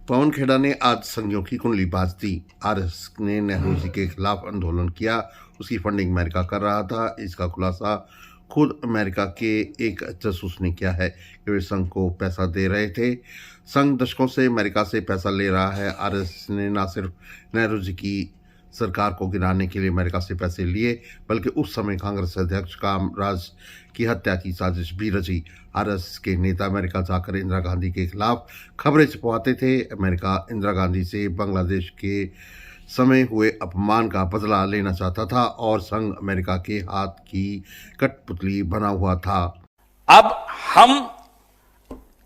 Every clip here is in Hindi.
पवन खेड़ा ने आज संघियों की कुंडली बाज दी। आरएसएस ने नेहरू जी के खिलाफ आंदोलन किया, उसकी फंडिंग अमेरिका कर रहा था। इसका खुलासा खुद अमेरिका के एक जासूस ने किया है कि वे संघ को पैसा दे रहे थे। संघ दशकों से अमेरिका से पैसा ले रहा है। आरएसएस ने न सिर्फ नेहरू जी की सरकार को गिराने के लिए अमेरिका से पैसे लिए, बल्कि उस समय कांग्रेस अध्यक्ष कामराज की हत्या की साजिश भी रची। आरएसएस के नेता अमेरिका जाकर इंदिरा गांधी के खिलाफ खबरें छपवाते थे। अमेरिका इंदिरा गांधी से बांग्लादेश के समय हुए अपमान का बदला लेना चाहता था और संघ अमेरिका के हाथ की कठपुतली बना हुआ था। अब हम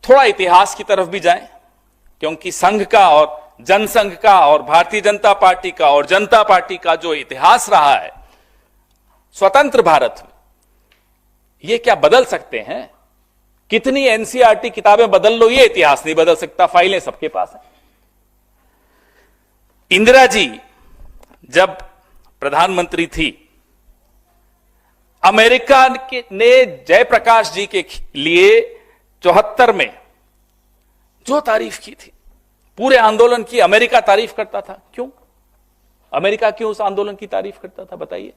थोड़ा इतिहास की तरफ भी जाएं, क्योंकि संघ का और जनसंघ का और भारतीय जनता पार्टी का और जनता पार्टी का जो इतिहास रहा है स्वतंत्र भारत में, ये क्या बदल सकते हैं? कितनी एनसीईआरटी किताबें बदल लो, ये इतिहास नहीं बदल सकता। फाइलें सबके पास हैं। इंदिरा जी जब प्रधानमंत्री थी, अमेरिका ने जयप्रकाश जी के लिए 74 में जो तारीफ की थी, पूरे आंदोलन की अमेरिका तारीफ करता था। क्यों? अमेरिका क्यों उस आंदोलन की तारीफ करता था, बताइए?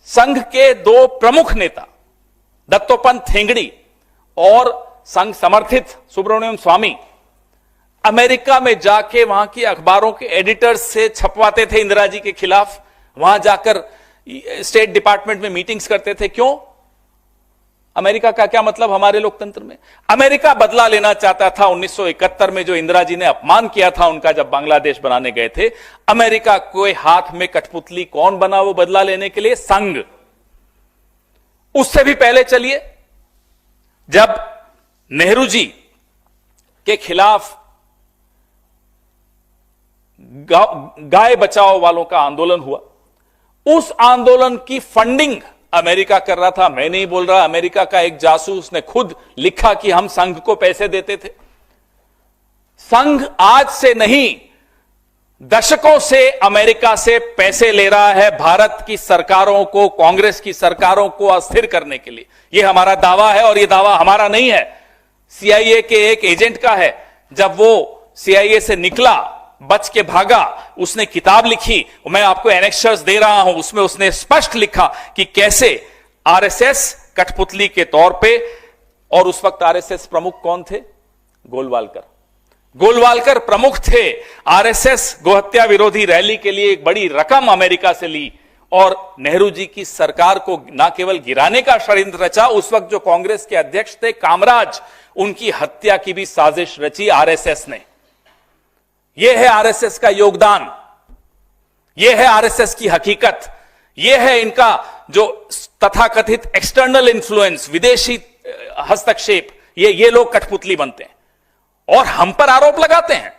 संघ के दो प्रमुख नेता दत्तोपंत ठेंगड़ी और संघ समर्थित सुब्रमण्यम स्वामी अमेरिका में जाके वहां की अखबारों के एडिटर्स से छपवाते थे इंदिरा जी के खिलाफ। वहां जाकर स्टेट डिपार्टमेंट में मीटिंग्स करते थे। क्यों? अमेरिका का क्या मतलब हमारे लोकतंत्र में? अमेरिका बदला लेना चाहता था 1971 में जो इंदिरा जी ने अपमान किया था उनका, जब बांग्लादेश बनाने गए थे। अमेरिका के हाथ में कठपुतली कौन बना वो बदला लेने के लिए? संघ। उससे भी पहले चलिए, जब नेहरू जी के खिलाफ गाय बचाओ वालों का आंदोलन हुआ, उस आंदोलन की फंडिंग अमेरिका कर रहा था। मैं नहीं बोल रहा, अमेरिका का एक जासूस ने खुद लिखा कि हम संघ को पैसे देते थे। संघ आज से नहीं, दशकों से अमेरिका से पैसे ले रहा है भारत की सरकारों को, कांग्रेस की सरकारों को अस्थिर करने के लिए। यह हमारा दावा है और यह दावा हमारा नहीं है, सीआईए के एक एजेंट का है। जब वो सीआईए से निकला, बच के भागा, उसने किताब लिखी, मैं आपको एनेक्सर्स दे रहा हूं, उसमें उसने स्पष्ट लिखा कि कैसे आरएसएस कठपुतली के तौर पे, और उस वक्त आरएसएस प्रमुख कौन थे? गोलवालकर। गोलवालकर प्रमुख थे। आरएसएस गोहत्या विरोधी रैली के लिए एक बड़ी रकम अमेरिका से ली और नेहरू जी की सरकार को न केवल गिराने का षड्यंत्र रचा, उस वक्त जो कांग्रेस के अध्यक्ष थे कामराज, उनकी हत्या की भी साजिश रची आरएसएस ने। यह है आरएसएस का योगदान, यह है आरएसएस की हकीकत, यह है इनका जो तथाकथित एक्सटर्नल इन्फ्लुएंस, विदेशी हस्तक्षेप। ये लोग कठपुतली बनते हैं और हम पर आरोप लगाते हैं।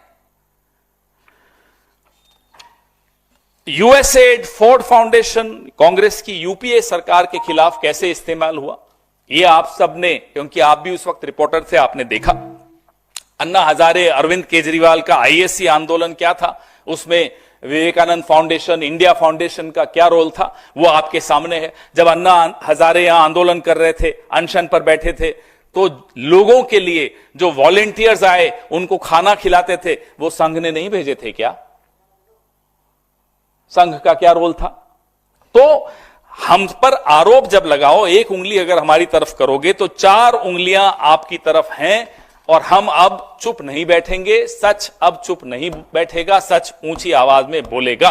यूएसएड, फोर्ड फाउंडेशन कांग्रेस की यूपीए सरकार के खिलाफ कैसे इस्तेमाल हुआ, यह आप सब ने, क्योंकि आप भी उस वक्त रिपोर्टर थे, आपने देखा। अन्ना हजारे, अरविंद केजरीवाल का आईएससी आंदोलन क्या था, उसमें विवेकानंद फाउंडेशन, इंडिया फाउंडेशन का क्या रोल था, वो आपके सामने है। जब अन्ना हजारे यहां आंदोलन कर रहे थे, अनशन पर बैठे थे, तो लोगों के लिए जो वॉलेंटियर्स आए, उनको खाना खिलाते थे, वो संघ ने नहीं भेजे थे क्या? संघ का क्या रोल था? तो हम पर आरोप जब लगाओ, एक उंगली अगर हमारी तरफ करोगे तो 4 उंगलियां आपकी तरफ हैं, और हम अब चुप नहीं बैठेंगे। सच अब चुप नहीं बैठेगा, सच ऊंची आवाज में बोलेगा।